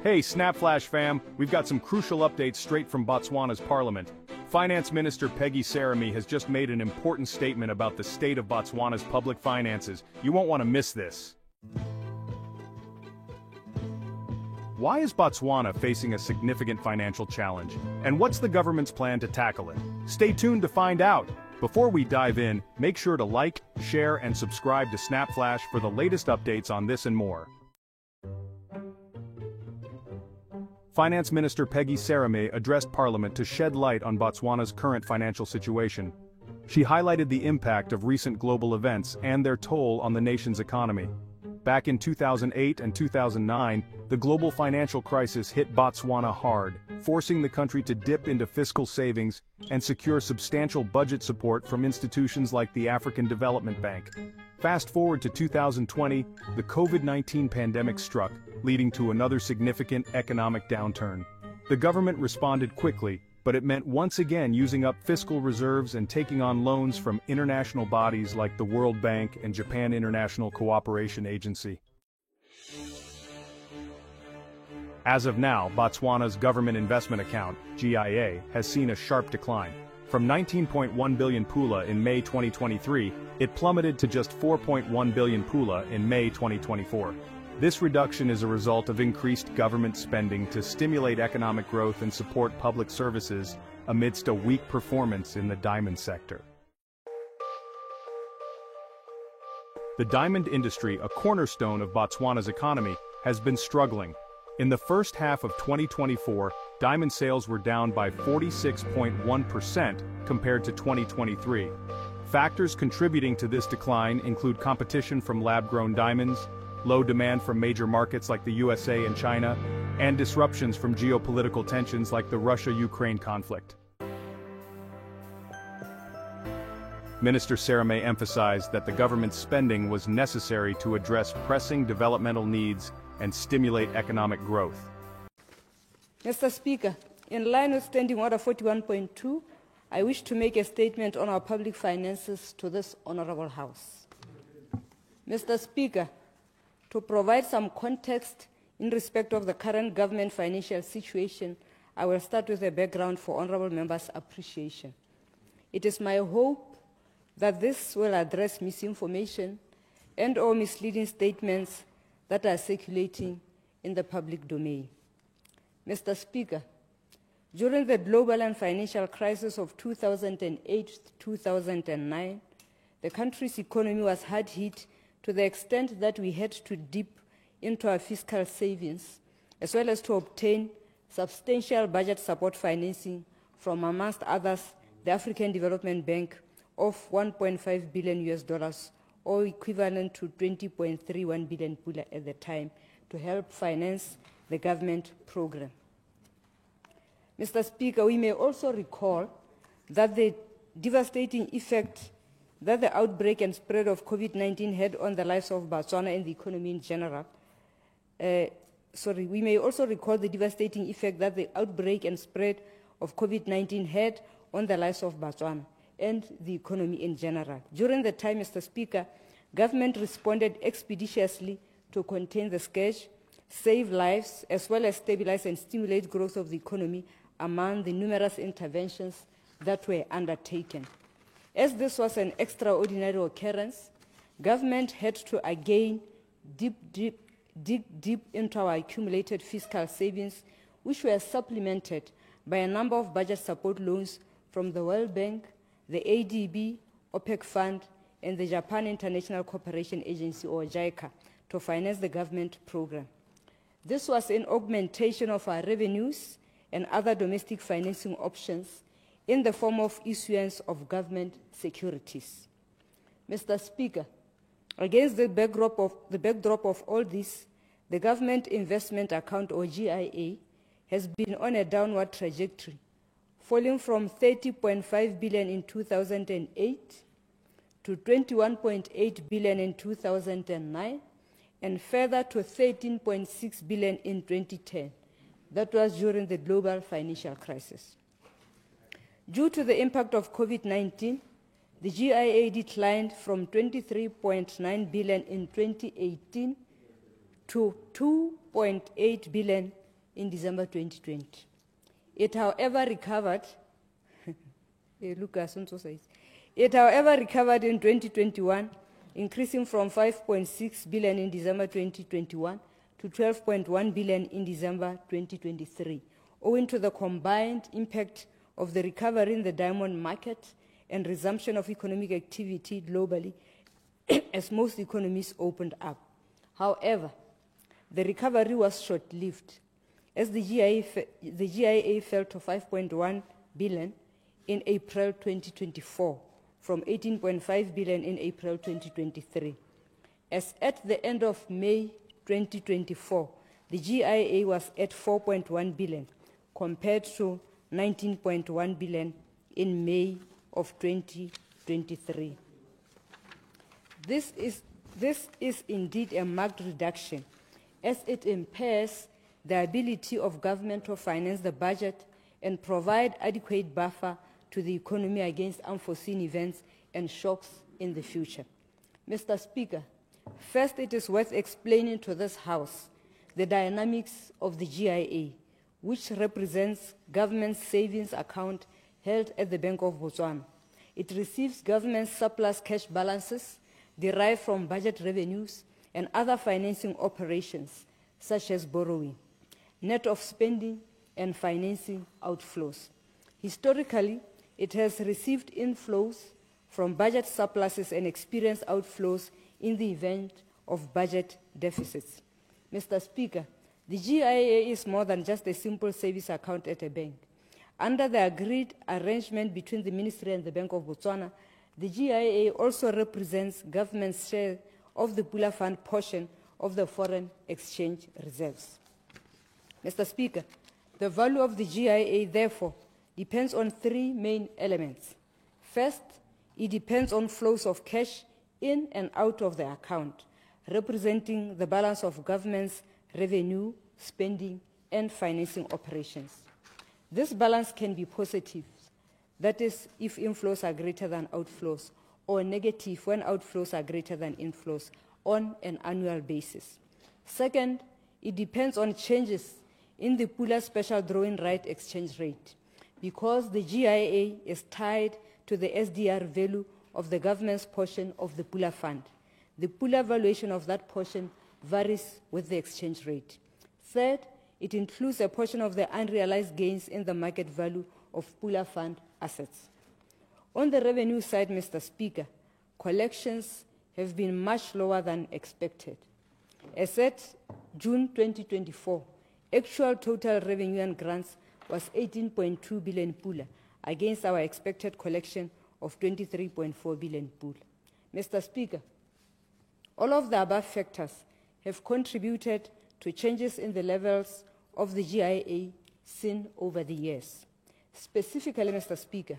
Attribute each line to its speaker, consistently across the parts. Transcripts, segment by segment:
Speaker 1: Hey, Snapflash fam, we've got some crucial updates straight from Botswana's parliament. Finance Minister Peggy Serame has just made an important statement about the state of Botswana's public finances. You won't want to miss this. Why is Botswana facing a significant financial challenge? And what's the government's plan to tackle it? Stay tuned to find out. Before we dive in, make sure to like, share, and subscribe to Snapflash for the latest updates on this and more. Finance Minister Peggy Serame addressed Parliament to shed light on Botswana's current financial situation. She highlighted the impact of recent global events and their toll on the nation's economy. Back in 2008 and 2009, the global financial crisis hit Botswana hard, forcing the country to dip into fiscal savings and secure substantial budget support from institutions like the African Development Bank. Fast forward to 2020, the COVID-19 pandemic struck, leading to another significant economic downturn. The government responded quickly, but it meant once again using up fiscal reserves and taking on loans from international bodies like the World Bank and Japan International Cooperation Agency. As of now, Botswana's Government Investment Account, GIA, has seen a sharp decline. From 19.1 billion pula in May 2023, it plummeted to just 4.1 billion pula in May 2024. This reduction is a result of increased government spending to stimulate economic growth and support public services amidst a weak performance in the diamond sector. The diamond industry, a cornerstone of Botswana's economy, has been struggling. In the first half of 2024, diamond sales were down by 46.1% compared to 2023. Factors contributing to this decline include competition from lab-grown diamonds, low demand from major markets like the USA and China, and disruptions from geopolitical tensions like the Russia-Ukraine conflict. Minister Serame emphasized that the government's spending was necessary to address pressing developmental needs and stimulate economic growth.
Speaker 2: Mr. Speaker, in line with Standing Order 41.2, I wish to make a statement on our public finances to this Honourable House. Mr. Speaker, to provide some context in respect of the current government financial situation, I will start with a background for Honourable Members' appreciation. It is my hope that this will address misinformation and/or misleading statements that are circulating in the public domain. Mr. Speaker, during the global and financial crisis of 2008-2009, the country's economy was hard hit to the extent that we had to dip into our fiscal savings, as well as to obtain substantial budget support financing from, amongst others, the African Development Bank of $1.5 billion, or equivalent to 20.31 billion pula at the time, to help finance the government program. Mr. Speaker, we may also recall that the devastating effect that the outbreak and spread of COVID-19 had on the lives of Botswana and the economy in general. We may also recall the devastating effect that the outbreak and spread of COVID-19 had on the lives of Botswana and the economy in general. During the time, Mr. Speaker, government responded expeditiously to contain the scourge, save lives, as well as stabilize and stimulate growth of the economy among the numerous interventions that were undertaken. As this was an extraordinary occurrence, government had to again dig deep into our accumulated fiscal savings, which were supplemented by a number of budget support loans from the World Bank, the ADB, OPEC Fund, and the Japan International Cooperation Agency, or JICA, to finance the government program. This was in augmentation of our revenues and other domestic financing options in the form of issuance of government securities. Mr. Speaker, against the backdrop of all this, the Government Investment Account, or GIA, has been on a downward trajectory, falling from 30.5 billion in 2008 to 21.8 billion in 2009, and further to 13.6 billion in 2010. That was during the global financial crisis. Due to the impact of COVID-19, the GIA declined from 23.9 billion in 2018 to 2.8 billion in December 2020. It, however, recovered. Lucas also says. It, however, recovered in 2021, increasing from 5.6 billion in December 2021 to 12.1 billion in December 2023, owing to the combined impact of the recovery in the diamond market and resumption of economic activity globally as most economies opened up. However, the recovery was short-lived, as the GIA fell to 5.1 billion in April 2024, from 18.5 billion in April 2023. As at the end of May 2024, the GIA was at 4.1 billion, compared to 19.1 billion in May of 2023. This is indeed a marked reduction, as it impairs the ability of government to finance the budget and provide adequate buffer to the economy against unforeseen events and shocks in the future. Mr. Speaker, first it is worth explaining to this House the dynamics of the GIA, which represents government savings account held at the Bank of Botswana. It receives government surplus cash balances derived from budget revenues and other financing operations, such as borrowing, net of spending and financing outflows. Historically, it has received inflows from budget surpluses and experienced outflows in the event of budget deficits. Mr. Speaker, the GIA is more than just a simple savings account at a bank. Under the agreed arrangement between the Ministry and the Bank of Botswana, the GIA also represents government's share of the Pula Fund portion of the foreign exchange reserves. Mr. Speaker, the value of the GIA, therefore, depends on three main elements. First, it depends on flows of cash in and out of the account, representing the balance of government's revenue, spending, and financing operations. This balance can be positive, that is, if inflows are greater than outflows, or negative when outflows are greater than inflows on an annual basis. Second, it depends on changes in the Pula Special Drawing Right exchange rate, because the GIA is tied to the SDR value of the government's portion of the Pula Fund. The Pula valuation of that portion varies with the exchange rate. Third, it includes a portion of the unrealized gains in the market value of Pula Fund assets. On the revenue side, Mr. Speaker, collections have been much lower than expected. As at June 2024, actual total revenue and grants was 18.2 billion Pula against our expected collection of 23.4 billion Pula. Mr. Speaker, all of the above factors have contributed to changes in the levels of the GIA seen over the years. Specifically, Mr. Speaker,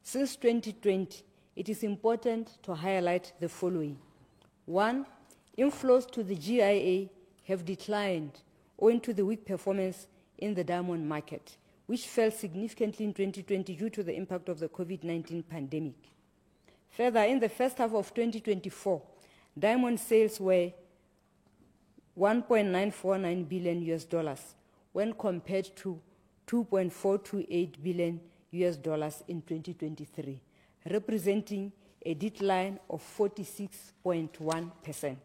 Speaker 2: since 2020, it is important to highlight the following. One, inflows to the GIA have declined owing to the weak performance in the diamond market, which fell significantly in 2020 due to the impact of the COVID-19 pandemic. Further, in the first half of 2024, diamond sales were $1.949 billion when compared to $2.428 billion in 2023, representing a decline of 46.1%.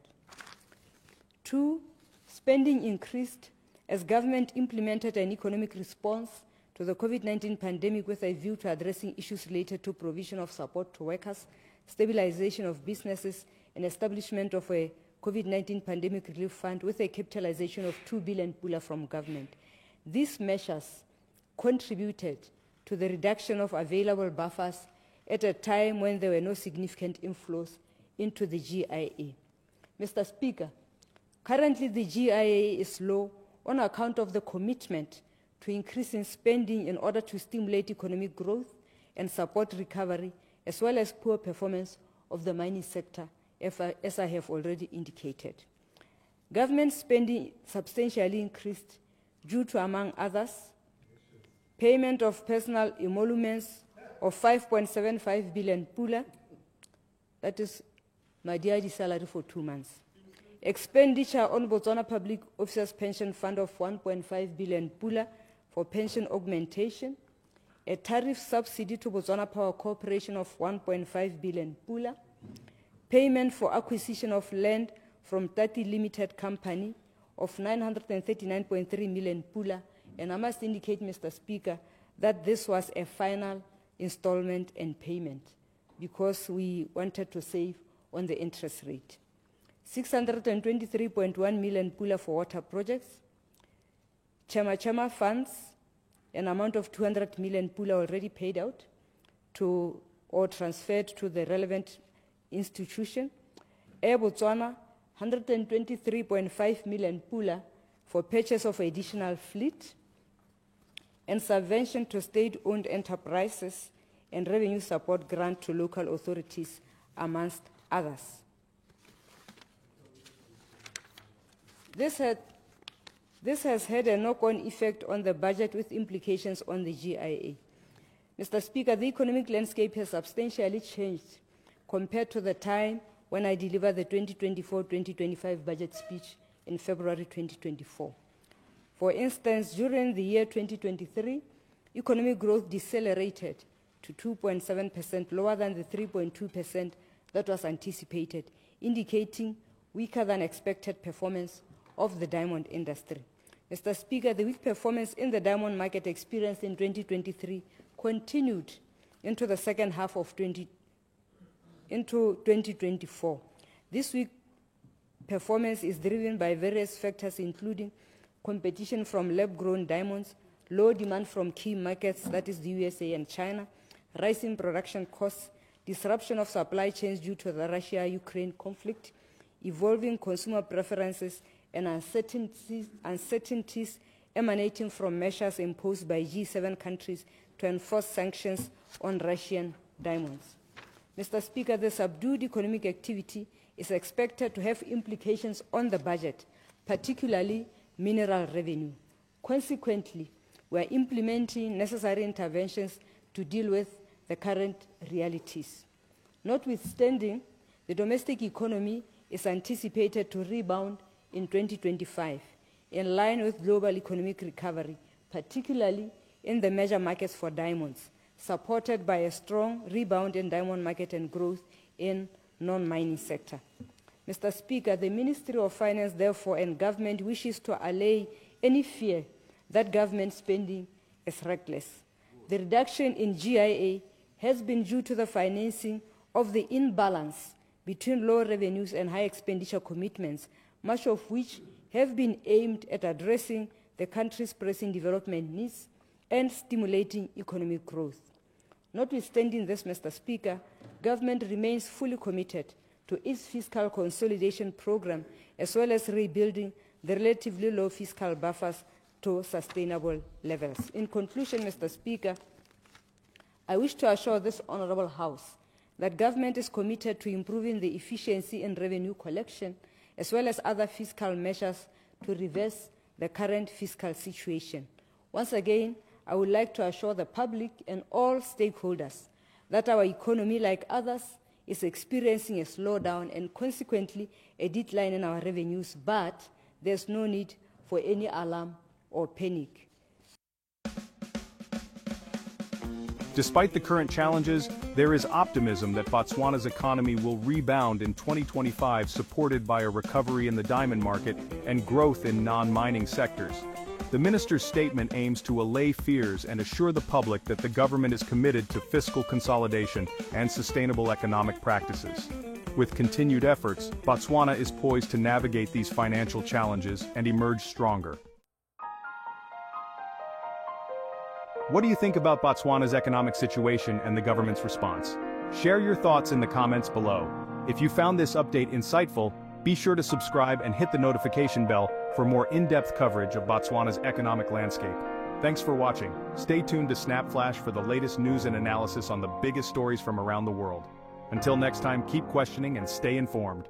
Speaker 2: Two, spending increased as government implemented an economic response to the COVID-19 pandemic with a view to addressing issues related to provision of support to workers, stabilization of businesses, and establishment of a COVID-19 pandemic relief fund with a capitalization of 2 billion Pula from government. These measures contributed to the reduction of available buffers at a time when there were no significant inflows into the GIA. Mr. Speaker, currently the GIA is low on account of the commitment to increasing spending in order to stimulate economic growth and support recovery, as well as poor performance of the mining sector, as I have already indicated. Government spending substantially increased due to, among others, payment of personal emoluments of 5.75 billion Pula, that is my DID salary for 2 months, expenditure on Botswana Public Officers Pension Fund of 1.5 billion pula for pension augmentation, a tariff subsidy to Botswana Power Corporation of 1.5 billion pula, payment for acquisition of land from Tati Limited Company of 939.3 million pula, and I must indicate, Mr. Speaker, that this was a final installment and payment because we wanted to save on the interest rate. 623.1 million pula for water projects, Chama funds, an amount of 200 million pula already paid out to or transferred to the relevant institution. Air Botswana, 123.5 million pula for purchase of additional fleet, and subvention to state-owned enterprises and revenue support grant to local authorities, amongst others. This has had a knock-on effect on the budget with implications on the GIA. Mr. Speaker, the economic landscape has substantially changed compared to the time when I delivered the 2024-2025 budget speech in February 2024. For instance, during the year 2023, economic growth decelerated to 2.7%, lower than the 3.2% that was anticipated, indicating weaker than expected performance of the diamond industry. Mr. Speaker, the weak performance in the diamond market experienced in 2023 continued into the second half of 2024. This weak performance is driven by various factors, including competition from lab-grown diamonds, low demand from key markets, that is the USA and China, rising production costs, disruption of supply chains due to the Russia-Ukraine conflict, evolving consumer preferences, and uncertainties emanating from measures imposed by G7 countries to enforce sanctions on Russian diamonds. Mr. Speaker, the subdued economic activity is expected to have implications on the budget, particularly mineral revenue. Consequently, we are implementing necessary interventions to deal with the current realities. Notwithstanding, the domestic economy is anticipated to rebound in 2025, in line with global economic recovery, particularly in the major markets for diamonds, supported by a strong rebound in diamond market and growth in non-mining sector. Mr. Speaker, the Ministry of Finance, therefore, and government wishes to allay any fear that government spending is reckless. The reduction in GIA has been due to the financing of the imbalance between low revenues and high expenditure commitments, much of which have been aimed at addressing the country's pressing development needs and stimulating economic growth. Notwithstanding this, Mr. Speaker, government remains fully committed to its fiscal consolidation program, as well as rebuilding the relatively low fiscal buffers to sustainable levels. In conclusion, Mr. Speaker, I wish to assure this Honourable House that government is committed to improving the efficiency in revenue collection, as well as other fiscal measures to reverse the current fiscal situation. Once again, I would like to assure the public and all stakeholders that our economy, like others, is experiencing a slowdown and consequently a decline in our revenues, but there's no need for any alarm or panic.
Speaker 1: Despite the current challenges, there is optimism that Botswana's economy will rebound in 2025, supported by a recovery in the diamond market and growth in non-mining sectors. The minister's statement aims to allay fears and assure the public that the government is committed to fiscal consolidation and sustainable economic practices. With continued efforts, Botswana is poised to navigate these financial challenges and emerge stronger. What do you think about Botswana's economic situation and the government's response? Share your thoughts in the comments below. If you found this update insightful, be sure to subscribe and hit the notification bell for more in-depth coverage of Botswana's economic landscape. Thanks for watching. Stay tuned to Snap Flash for the latest news and analysis on the biggest stories from around the world. Until next time, keep questioning and stay informed.